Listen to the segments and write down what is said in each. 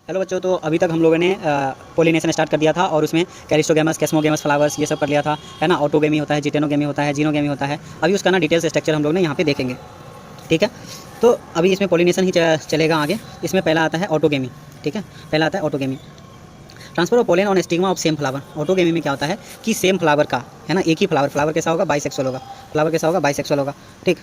Hello बच्चों, तो अभी तक हम लोगों ने पोलिनेशन स्टार्ट कर दिया था और उसमें कैरिस्टोगेमस, केस्मोगेमस फ्लावर्स ये सब कर लिया था, है ना। ऑटोगेमी होता है, जिटेनोगेमी होता है, जीनोगेमी होता है। अभी उसका ना डिटेल्स स्ट्रक्चर हम लोग ने यहाँ पे देखेंगे, ठीक है। तो अभी इसमें पोलिनेशन ही चलेगा आगे। इसमें पहला आता है ऑटोगेमी, ठीक है। पहला आता है autogamy, transfer of pollen on stigma of same flower. Autogamy में क्या होता है कि सेम फ्लावर का, है ना, एक ही फ्लावर कैसा होगा, बाइसेक्सुअल होगा। फ्लावर कैसा होगा, बाइसेक्सुअल होगा, ठीक।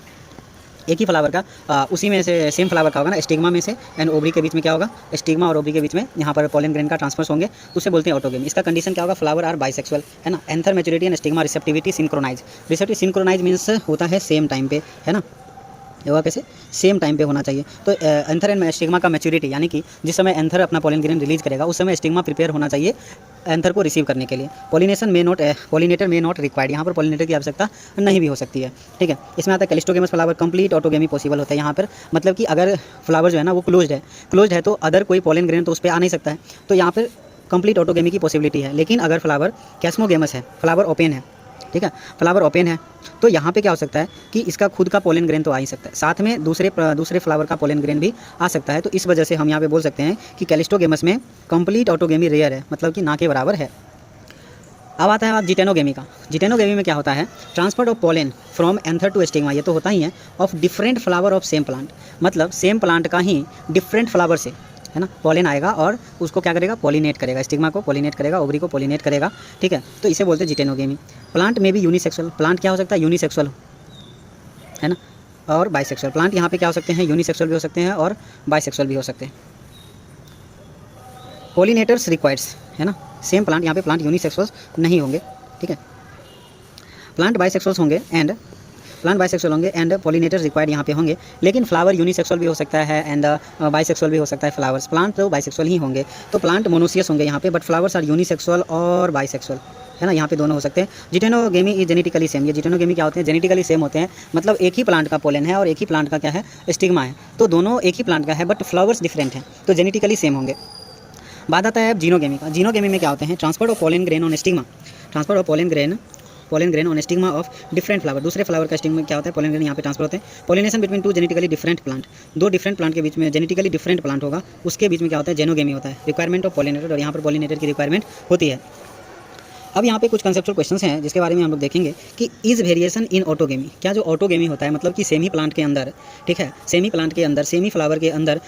एक ही फ्लावर का उसी में से सेम फ्लावर का होगा ना, स्टिग्मा में से एंड ओवरी के बीच में क्या होगा, स्टिग्मा और ओवरी के बीच में यहाँ पर पोलन ग्रेन का ट्रांसफर्स होंगे, तो उसे बोलते हैं ऑटोगेमी। इसका कंडीशन क्या होगा, फ्लावर आर बाइसेक्सुअल, है ना। Anther maturity and stigma receptivity synchronize. Synchronize means होता है सेम टाइम पे, है ना। होगा कैसे, सेम टाइम पे होना चाहिए। तो एंथर एंड स्टिग्मा का मैच्योरिटी, यानी कि जिस समय एंथर अपना पोलन ग्रेन रिलीज करेगा उस समय स्टिग्मा प्रिपेयर होना चाहिए एंथर को रिसीव करने के लिए। पोलिनेटर मे नॉट रिक्वायर्ड, यहाँ पर पोलिनेटर की आवश्यकता नहीं भी हो सकती है, ठीक है। इसमें आता है कैलिस्टोगेमस फ्लावर, कंप्लीट ऑटोगेमी पॉसिबल होता है यहाँ पर। मतलब कि अगर फ्लावर जो है ना वो क्लोज्ड है तो अदर कोई पोलन ग्रेन तो उस पर आ नहीं सकता है, तो यहाँ पर कंप्लीट ऑटोगेमी की पॉसिबिलिटी है। लेकिन अगर फ्लावर कैस्मोगेमस है, फ्लावर ओपन है, ठीक है, फ्लावर ओपन है, तो यहाँ पे क्या हो सकता है कि इसका खुद का पोलन ग्रेन तो आ ही सकता है, साथ में दूसरे फ्लावर का पोलन ग्रेन भी आ सकता है। तो इस वजह से हम यहाँ पे बोल सकते हैं कि कैलिस्टोगेमस में कंप्लीट ऑटोगेमी रेयर है, मतलब कि ना के बराबर है। अब आता है बात जिटेनोगेमी का। जिटेनोगेमी में क्या होता है, transfer of pollen from anther to stigma, ये तो होता ही है, of different flower of same plant. मतलब सेम प्लांट का ही डिफरेंट फ्लावर से, है ना, पोलन आएगा और उसको क्या करेगा, पॉलिनेट करेगा, स्टिग्मा को पॉलिनेट करेगा, ओवरी को पॉलिनेट करेगा, ठीक है। तो इसे बोलते हैं जिटेनोगेमी। प्लांट में भी यूनिसेक्सुअल, प्लांट क्या हो सकता है, यूनिसेक्सुअल, है ना, और बाइसेक्सुअल। प्लांट यहाँ पे क्या हो सकते हैं, यूनिसेक्सुअल भी हो सकते हैं और बाइसेक्सुअल भी हो सकते हैं। पॉलिनेटर्स रिक्वायर्ड्स, है ना, सेम प्लांट, यहाँ पे प्लांट यूनिसेक्सुअल्स नहीं होंगे, ठीक है। प्लांट बाइसेक्सुअल्स होंगे एंड पॉलिनेटर्स रिक्वायर्ड यहाँ पे होंगे। लेकिन फ्लावर यूनिसेक्सुअल भी हो सकता है एंड बाइसेक्सुअल भी हो सकता है फ्लावर्स। प्लांट तो बाइसेक्सुअल ही होंगे, तो प्लांट मोनोसियस होंगे यहाँ पे, बट फ्लावर्स आर यूनिसेक्सुअल और बाइसेक्सुअल, है ना, यहाँ पे दोनों हो सकते हैं। Geitonogamy is genetically same. ये जिटेनोगेमी क्या होते हैं, जेनेटिकली सेम होते हैं, मतलब एक ही प्लांट का पोलन है और एक ही प्लांट का क्या है, स्टिग्मा है, तो दोनों एक ही प्लांट का है बट फ्लावर्स डिफरेंट हैं, तो जेनेटिकली सेम होंगे। बात आता है अब जीनोगेमी का। जीनोगेमी में क्या होते हैं, transfer of pollen grain on stigma, transfer of pollen grain on stigma of different flower. दूसरे फ्लावर का स्टिग्मा क्या होता है, पोलन ग्रेन यहाँ पे ट्रांसफर होते हैं। Pollination between two genetically different plant, दो डिफरेंट प्लांट के बीच में जेनेटिकली डिफरेंट प्लांट होगा, उसके बीच में क्या होता है, जेनोगेमी होता है। रिक्वायरमेंट ऑफ पोलिनेटर, और यहाँ पर पोलिनेटर की रिक्वायरमेंट होती है। अब यहाँ पे कुछ कंसेप्चुअल क्वेश्चंस हैं जिसके बारे में हम लोग देखेंगे कि इज वेरिएशन इन ऑटोगेमी, क्या जो ऑटोगेमी होता है, मतलब कि सेमी प्लांट के अंदर, ठीक है, सेमी प्लांट के अंदर, सेमी फ्लावर के अंदर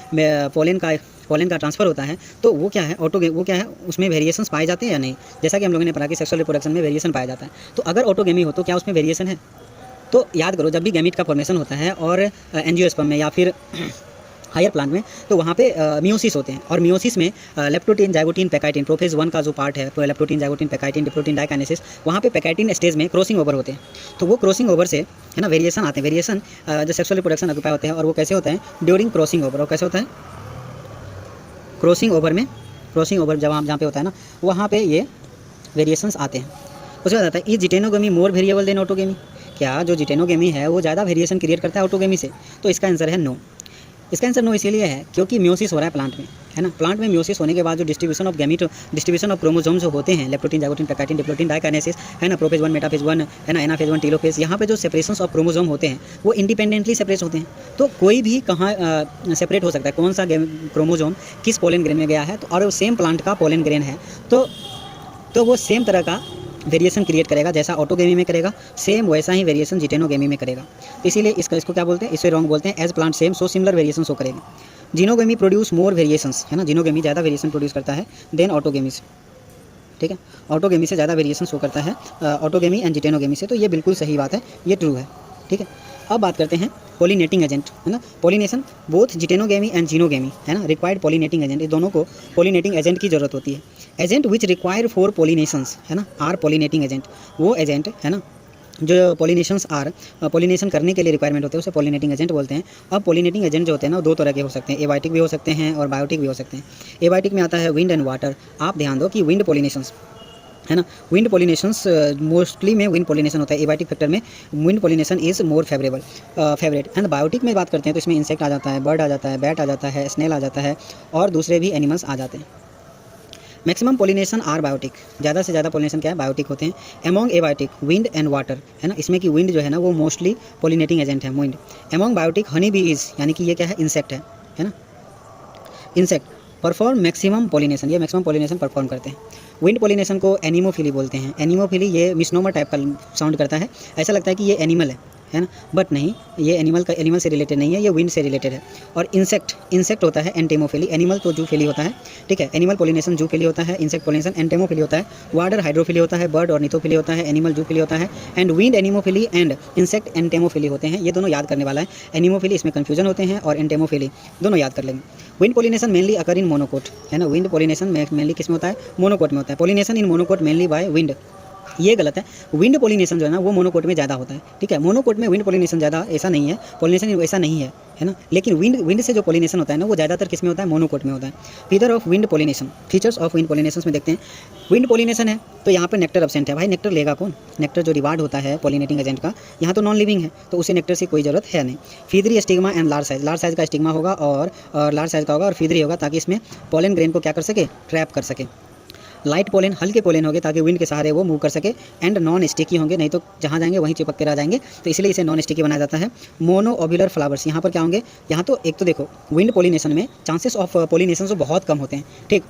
पोलन का ट्रांसफर होता है, तो वो क्या है, वो क्या है, उसमें वेरिएशंस पाए जाते हैं या नहीं। जैसा कि हम लोगों ने पढ़ा कि सेक्सुअल रिप्रोडक्शन में वेरिएशन पाया जाता है, तो अगर ऑटोगेमी हो तो क्या उसमें वेरिएशन है। तो याद करो, जब भी गैमीट का फॉर्मेशन होता है और एंजियोस्पर्म में या फिर हायर प्लांट में, तो वहाँ पे मियोसिस होते हैं, और मियोसिस में लेप्टोटीन, जाइगोटीन, पैकाइटिन, प्रोफेज 1 का जो पार्ट है, लेप्टोटीन, जाइगोटीन, पैकाइटिन, डिप्लोटीन डाइकाइनेसिस, वहाँ पे पैकाइटिन स्टेज में क्रॉसिंग ओवर होते हैं। तो वो क्रॉसिंग ओवर से, है ना, वेरिएशन आते हैं। वेरिएशन जो सेक्सुअल रिप्रोडक्शन ऑक्यूपाई होते हैं, और वो कैसे होते हैं, ड्यूरिंग क्रॉसिंग ओवर। और कैसे होता है, क्रॉसिंग ओवर जहाँ पे होता है ना, वहाँ पे ये वेरिएशंस आते हैं। उसके बाद आता है, ये जिटेनोगेमी मोर वेरिएबल देन ऑटोगेमी, क्या जो जिटेनोगेमी है वो ज़्यादा वेरिएशन क्रिएट करता है ऑटोगेमी से। तो इसका आंसर है नो। इसका आंसर नो इसलिए है क्योंकि म्योसिस हो रहा है प्लांट में, है ना। प्लांट में म्योसिस होने के बाद जो डिस्ट्रीब्यूशन ऑफ क्रोमोसोम जो होते हैं, लेप्टोटीन, जाइगोटीन, पैकाइटिन, डिप्लोटीन डाइकाइनेसिस, है ना, प्रोफेज 1, मेटाफेज 1, है ना, एनाफेज 1, टेलोफेज, यहाँ पे जो सेपरेशंस ऑफ क्रोमोसोम होते हैं वो इंडिपेंडेंटली सेपरेट होते हैं। तो कोई भी कहाँ सेपरेट हो सकता है, कौन सा क्रोमोसोम किस पोलन ग्रेन में गया है, तो और सेम प्लांट का पोलन ग्रेन है, तो वो सेम तरह का वेरिएशन क्रिएट करेगा जैसा ऑटोगेमी में करेगा, सेम वैसा ही वेरिएशन जिटेनोगेमी में करेगा। इसीलिए इसको क्या बोलते हैं, इसे रॉन्ग बोलते हैं, as plant same so similar variation show करेगा। जीनोगेमी प्रोड्यूस मोर वेरिएशंस, है ना, जीनोगेमी ज़्यादा वेरिएशन प्रोड्यूस करता है देन ऑटोगेमी से, ठीक है। ऑटोगेमी से ज़्यादा वेरिएशन शो करता है ऑटोगेमी एंड जिटेनोगेमी से, तो ये बिल्कुल सही बात है, ये ट्रू है, ठीक है। अब बात करते हैं पोलिनेटिंग एजेंट, है ना। Pollination both geitonogamy and xenogamy, है ना, रिक्वायर्ड पोलिनेटिंग एजेंट, ये दोनों को पोलिनेटिंग एजेंट की जरूरत होती है। एजेंट विच रिक्वायर फॉर पोलिनेशंस, है ना, आर पोलिनेटिंग एजेंट, वो एजेंट, है ना, जो पोलिनेशन करने के लिए रिक्वायरमेंट होते हैं उसे पोलिनेटिंग एजेंट बोलते हैं। अब पोलिनेटिंग एजेंट जो होते हैं ना, दो तरह के हो सकते हैं, एबायोटिक भी हो सकते हैं और बायोटिक भी हो सकते हैं। एबायोटिक में आता है विंड एंड वाटर। आप ध्यान दो कि विंड पोलिनेशंस, है ना, विंड पोलिनेशंस मोस्टली में विंड पोलिनेशन होता है। एबायोटिक फैक्टर में wind pollination is more favourite. And biotic में बात करते हैं तो इसमें इंसेक्ट आ जाता है, बर्ड आ जाता है, बैट आ जाता है, स्नेल आ जाता है, और दूसरे भी एनिमल्स आ जाते हैं। मैक्सिमम पोलिनेशन आर बायोटिक, ज़्यादा से ज़्यादा पोलिनेशन क्या है, बायोटिक होते हैं। Among abiotic wind and water, है ना, इसमें कि विंड जो है ना वो मोस्टली पोलिनेटिंग एजेंट है, wind. Among biotic honey bee is, यानी कि ये क्या है, इंसेक्ट है ना, इंसेक्ट। परफॉर्म मैक्सिमम पॉलिनेशन, ये मैक्सिमम पॉलिनेशन परफॉर्म करते हैं। विंड पॉलिनेशन को एनिमोफिली बोलते हैं। एनिमोफिली ये मिसनोमर टाइप का साउंड करता है, ऐसा लगता है कि ये एनिमल है ना, बट नहीं, ये एनिमल से रिलेटेड नहीं है, ये विंड से रिलेटेड है। और इंसेक्ट होता है एंटेमोफिली, एनिमल तो जूफिली होता है, ठीक है। एनिमल पॉलिनेशन जूफिली होता है, इंसेक्ट पॉलिनेशन एंटेमोफिली होता है, वाटर हाइड्रोफिली होता है, बर्ड और निथोफिली होता है, एनिमल जूफिली होता है, and wind anemophily and insect entomophily होते हैं। ये दोनों याद करने वाला है। एनिमोफिली इसमें कन्फ्यूजन होते हैं और एंटेमोफिली दोनों याद कर लेंगे। विंड पॉलिनेशन मेनली अकर इन मोनोकोट, है ना। विंड पॉलिनेशन मेनली किस में होता है? मोनोकोट में होता है। Pollination in monocot mainly by wind, ये गलत है। विंड पॉलिनेशन जो है ना वो मोनोकोट में ज़्यादा होता है, ठीक है। मोनोकोट में विंड पॉलिनेशन ज़्यादा ऐसा नहीं है, पॉलिनेशन ऐसा नहीं है ना। लेकिन विंड से जो पॉलिनेशन होता है ना वो ज़्यादातर किस में होता है? मोनोकोट में होता है। Feature of wind pollination, features of wind pollination में देखते हैं। विंड पॉलिनेशन है तो यहाँ पर नेक्टर एब्सेंट है। भाई नेक्टर लेगा कौन? नेक्टर जो रिवार्ड होता है पॉलिनेटिंग एजेंट का, यहाँ तो नॉन लिविंग है तो उसे नेक्टर से कोई ज़रूरत है नहीं। फीदरी स्टिग्मा एंड लार्ज साइज का स्टिग्मा होगा और लार्ज साइज का होगा और फीदरी होगा, ताकि इसमें पॉलन ग्रेन को क्या कर सके? ट्रैप कर सके। लाइट पोलन, हल्के पोलन होंगे ताकि विंड के सहारे वो मूव कर सके। एंड नॉन स्टिकी होंगे, नहीं तो जहाँ जाएंगे वहीं चिपक के रह जाएंगे, तो इसलिए इसे नॉन स्टिकी बनाया जाता है। मोनो ओब्यूलर फ्लावर्स, यहाँ पर क्या होंगे? यहाँ तो एक तो देखो विंड पोलिनेशन में चांसेस ऑफ पोलिनेशन तो बहुत कम होते हैं, ठीक।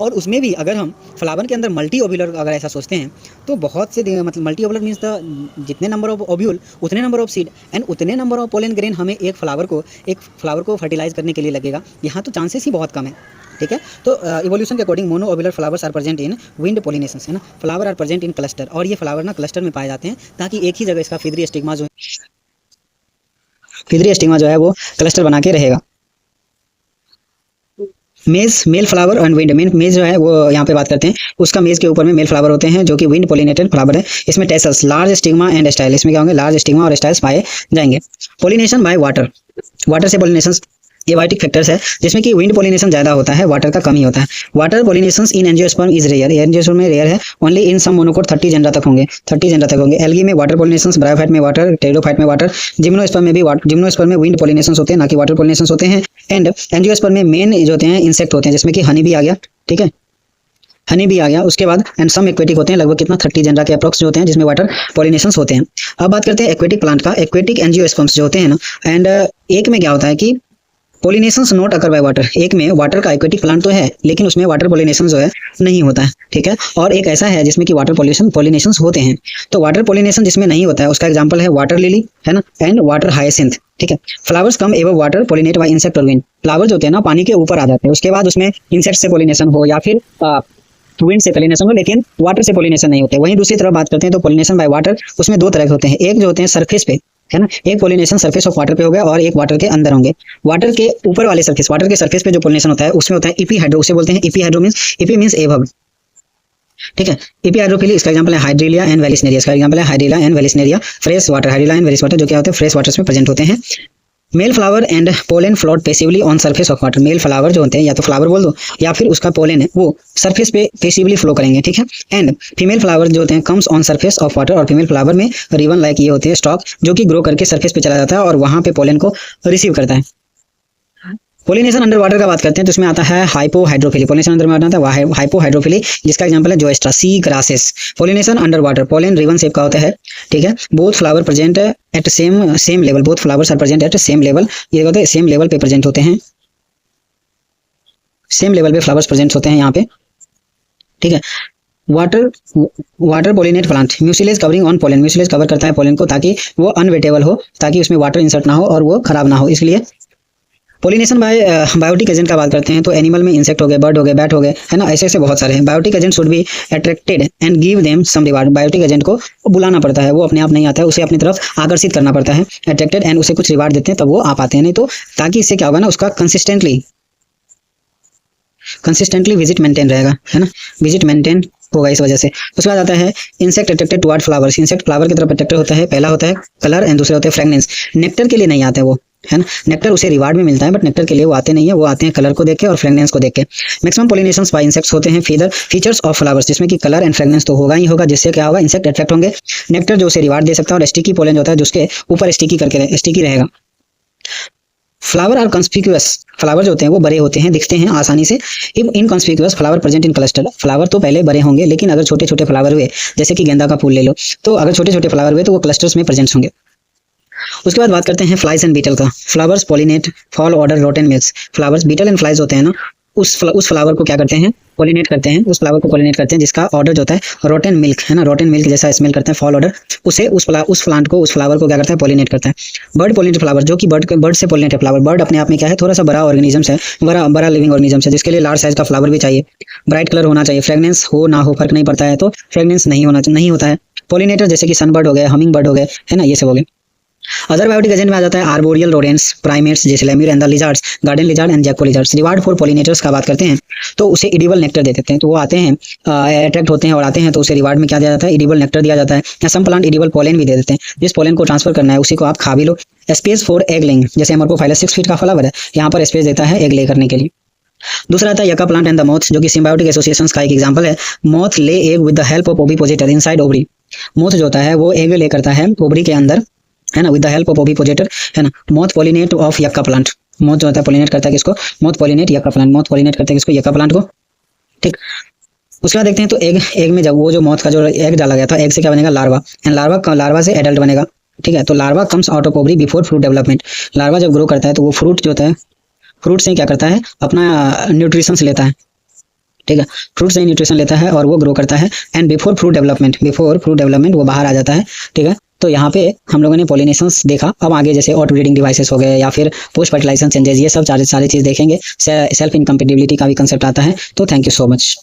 और उसमें भी अगर हम फ्लावर के अंदर मल्टी ओब्यूलर अगर ऐसा सोचते हैं तो बहुत से मतलब मल्टी ओब्यूलर मीन्स द जितने नंबर ऑफ ओब्यूल उतने नंबर ऑफ सीड एंड उतने नंबर ऑफ पोलन ग्रेन हमें एक फ्लावर को फर्टिलाइज करने के लिए लगेगा। यहाँ तो चांसेस ही बहुत कम है, ठीक है। तो इवोल्यूशन के according mono ovular flowers are present in wind pollination, है ना। Flower are present in cluster, और ये फ्लावर ना क्लस्टर में पाए जाते हैं ताकि एक ही जगह इसका फीदरी स्टिग्मा जो है वो क्लस्टर बना के रहेगा। मेल फ्लावर एंड विंड, मेज जो है वो यहाँ पे बात करते हैं, उसका मेज के ऊपर में मेल फ्लावर होते हैं जो कि विंड पॉलिनेटेड फ्लावर है। इसमें tassels, large stigma and style, इसमें क्या होंगे? लार्ज स्टिग्मा और स्टाइल्स पाए जाएंगे। पॉलिनेशन बाय वाटर से पॉलिनेशन एबायोटिक फैक्टर्स है, जिसमें कि विंड पॉलिनेशन ज़्यादा होता है, वाटर का कम ही होता है। Water pollination in angiosperm is rare, angiosperm में रेयर है। Only in some monocot 30 genera तक होंगे। एल्गी में वाटर पॉलिनेशन, ब्रायोफाइट में वाटर, टेरिडोफाइट में वाटर, जिम्नोस्पर्म में भी जिम्नोस्पर्म में विंड पॉलिनेशन होते हैं, ना कि वाटर पॉलिनेशन होते हैं। एंड एंजियोस्पर्म में मेन जो होते हैं इंसेक्ट होते हैं, जिसमें कि हनी भी आ गया, ठीक है, हनी भी आ गया। उसके बाद एंड सम एक्वेटिक होते हैं, लगभग कितना 30 जेनरा के अप्रॉक्स जो होते हैं, जिसमें वाटर पॉलिनेशंस होते हैं। अब बात करते हैं एक्वेटिक प्लांट का। एक्वेटिक एंजियोस्पर्म्स जो होते हैं ना, एंड एक में क्या होता है कि pollinations not occur by water, एक में वाटर का एक्वेटिक प्लांट तो है लेकिन उसमें वाटर पॉलिनेशन जो है नहीं होता है, ठीक है। और एक ऐसा है जिसमें कि वाटर पॉलिनेशंस होते हैं। तो वाटर पॉलिनेशन जिसमें नहीं होता है उसका एग्जांपल है वाटर लिली, है ना, एंड वाटर हायासिंथ, ठीक है। फ्लावर्स कम एवं वाटर पॉलिनेट बाय इंसेक्ट और विंड, फ्लावर जो होते हैं ना पानी के ऊपर आ जाते हैं, उसके बाद उसमें इंसेक्ट से पॉलिनेशन हो या फिर विंड से पॉलिनेशन हो, लेकिन वाटर से पॉलिनेशन नहीं होते। वहीं दूसरी तरफ बात करते हैं तो पॉलिनेशन बाय वाटर, उसमें दो तरह के होते हैं। एक जो होते हैं सरफेस पे, है ना, एक पॉलिनेशन सरफेस ऑफ वाटर पे हो गया और एक वाटर के अंदर होंगे। वाटर के ऊपर वाले सरफेस, वाटर के सरफेस पे जो पॉलिनेशन होता है उसमें होता है इपीहाइड्रो, उसे बोलते हैं इपीहाइड्रो मींस एबव, ठीक है। इपीहाइड्रोफिली इसका एग्जांपल है हाइड्रेलिया एंड वेलिसनेरिया, इसका एग्जांपल है Hydrilla and Vallisneria. Fresh water, Hydrilla and Vallis water जो क्या होते हैं? फ्रेश वाटर्स में प्रेजेंट होते हैं। Male flower and pollen float passively on surface of water, male flower जो होते हैं या तो फ्लावर बोल दो या फिर उसका पोलन है वो सरफेस पे पैसिवली फ्लो करेंगे, ठीक है। एंड फीमेल फ्लावर जो होते हैं comes on surface of water, और फीमेल फ्लावर में रिबन लाइक ये होते हैं स्टॉक जो कि ग्रो करके सरफेस पे चला जाता है और वहां पे पोलन को रिसीव करता है। पॉलिनेशन अंडर वाटर का बात करते हैं तो इसमें आता है हाइपोहाइड्रोफिली, पॉलिनेशन अंडर वाटर आता है हाइपोहाइड्रोफिली, जिसका एग्जांपल है Zostera, sea grasses. Pollination under water, pollen ribbon shape का होता है, ठीक है। Both flower present at same level, both flowers are present at same level, ये होते हैं सेम लेवल पे प्रेजेंट होते हैं, सेम लेवल पे फ्लावर्स प्रेजेंट होते हैं यहाँ पे, ठीक है। Water pollinate plant, mucilage covering on pollen, mucilage cover करता है पोलन को ताकि वो अनवेटेबल हो, ताकि उसमें वाटर इंसर्ट ना हो और वो खराब ना हो, इसलिए। पॉलिनेशन बाय बायोटिक एजेंट का बात करते हैं तो एनिमल में इंसेक्ट हो गए, बर्ड हो गए, बैट हो गए, है ना, ऐसे ऐसे बहुत सारे हैं। Biotic agent should be attracted and give them some reward, biotic agent को बुलाना पड़ता है, वो अपने आप नहीं आता है, उसे अपनी तरफ आकर्षित करना पड़ता है, अट्रैक्टेड एंड उसे कुछ रिवार्ड देते हैं तब वो आ पाते हैं, नहीं तो ताकि इससे क्या होगा ना उसका कंसिस्टेंटली विजिट मेंटेन रहेगा, है ना, विजिट मेंटेन होगा इस वजह से। उसके बाद आता है insect attracted toward flowers, insect flower की तरफ अट्रैक्टेड होता है, पहला होता है कलर एंड दूसरा होता है फ्रेगनेंस। नेक्टर के लिए नहीं आते वो, है ना, नेक्टर उसे रिवार्ड में मिलता है बट नेक्टर के लिए वो आते नहीं है, वो आते हैं कलर को देख के और फ्रेगनेंस को देख के। मैक्सिमम पॉलिनेशंस बाय इंसेक्ट्स होते हैं। फीचर्स ऑफ फ्लावर्स, जिसमें कि कलर एंड फ्रेगनेंस तो होगा ही होगा, जिससे क्या होगा इंसेक्ट अट्रैक्ट होंगे। नेक्टर जो उसे रिवार्ड दे सकता है, और स्टिकी पोलन जो होता है जिसके ऊपर स्टिकी रहेगा। फ्लावर आर कंस्पिक्यूअस, फ्लावर जो होते हैं वो बड़े होते हैं, दिखते हैं आसानी से। If inconspicuous flower present in cluster, flower तो पहले बड़े होंगे लेकिन अगर छोटे छोटे फ्लावर हुए, जैसे कि गेंदा का फूल ले लो, तो अगर छोटे छोटे फ्लावर हुए तो वो क्लस्टर्स में प्रेजेंट होंगे। उसके बाद बात करते हैं फ्लाइज एंड बीटल का। Flowers pollinate foul odour rotten milks, flowers beetle and flies होते हैं ना उस फ्लावर को क्या करते हैं, पॉलिनेट करते हैं, उस फ्लावर को पॉलिनेट करते हैं जिसका ऑर्डर जो होता है रोटन मिल्क, है ना, रोटन मिल्क जैसा स्मेल करते हैं, फॉल ऑर्डर, उसे उस प्लांट को, उस फ्लावर को क्या करता है, पॉलिनेट करता है। बर्ड पॉलिनेट फ्लावर, जो कि बर्ड से पॉलिनेट है फ्लावर। बर्ड अपने आप में क्या है, थोड़ा सा बड़ा ऑर्गेनिजम्स है, बड़ा लिविंग ऑर्गेनिजम्स है, जिसके लिए लार्ज साइज का फ्लावर भी चाहिए, ब्राइट कलर होना चाहिए, फ्रेगनेंस हो ना हो फर्क नहीं पड़ता है, तो फ्रेगनेंस नहीं होता है। पॉलिनेटर जैसे कि सनबर्ड हो गए, हमिंग बर्ड हो गए, है ना, ये सब हो गए। अदर बायोटिक एजेंट में आ जाता है आर्बोरियल रोडेंट्स, प्राइमेट्स जैसे lemur and the lizards, garden lizard and gecko lizards. Reward for pollinators का बात करते हैं तो उसे एडिबल नेक्टर दे देते हैं, तो वो आते हैं, अट्रैक्ट होते हैं और आते हैं, तो उसे रिवार्ड में क्या दिया जाता है, एडिबल नेक्टर दिया जाता है, या सम प्लांट एडिबल पोलन भी दे देते हैं। जिस पोलन को ट्रांसफर करना है उसी को आप खा भी लो। स्पेस फॉर एग लेइंग, जैसे अमरकोफाइलस 6 फीट का फ्लावर है, यहाँ पर स्पेस देता है एग ले करने के लिए। दूसरा आता है यका प्लांट एंड द मोथ, जो कि सिम्बायोटिक एसोसिएशंस का एक एग्जांपल है। मोथ ले egg with the help of ओविपोजिटर inside ovary. Moth जो होता है वो एग ले करता है ओवरी के अंदर, है ना, with the help of ovipositor, है ना। Moth pollinate of yucca plant, moth जो होता है पॉलिनेट करता है किसको, moth pollinate yucca plant, moth pollinate करता है किसको, यक्का प्लांट को, ठीक। उसके बाद देखते हैं तो एग में जब वो जो मोथ का जो एग डाला गया था, एग से क्या बनेगा, लार्वा, एंड लार्वा से एडल्ट बनेगा, ठीक है। तो larva comes out of ovary before fruit development. Larva जब ग्रो करता है तो वो फ्रूट जो होता है, फ्रूट से क्या करता है, अपना न्यूट्रिशंस लेता है, ठीक है, फ्रूट से न्यूट्रिशन लेता है और वो ग्रो करता है, एंड बिफोर फ्रूट डेवलपमेंट वो बाहर आ जाता है, ठीक है। तो यहाँ पे हम लोगों ने पॉलिनेशंस देखा। अब आगे जैसे ऑटो ब्रीडिंग डिवाइसेस हो गए या फिर पोस्ट फर्टिलाइजेशन चेंजेस, ये सब सारी चीज़ देखेंगे। सेल्फ इनकम्पेटिबिलिटी का भी कंसेप्ट आता है। तो थैंक यू सो मच।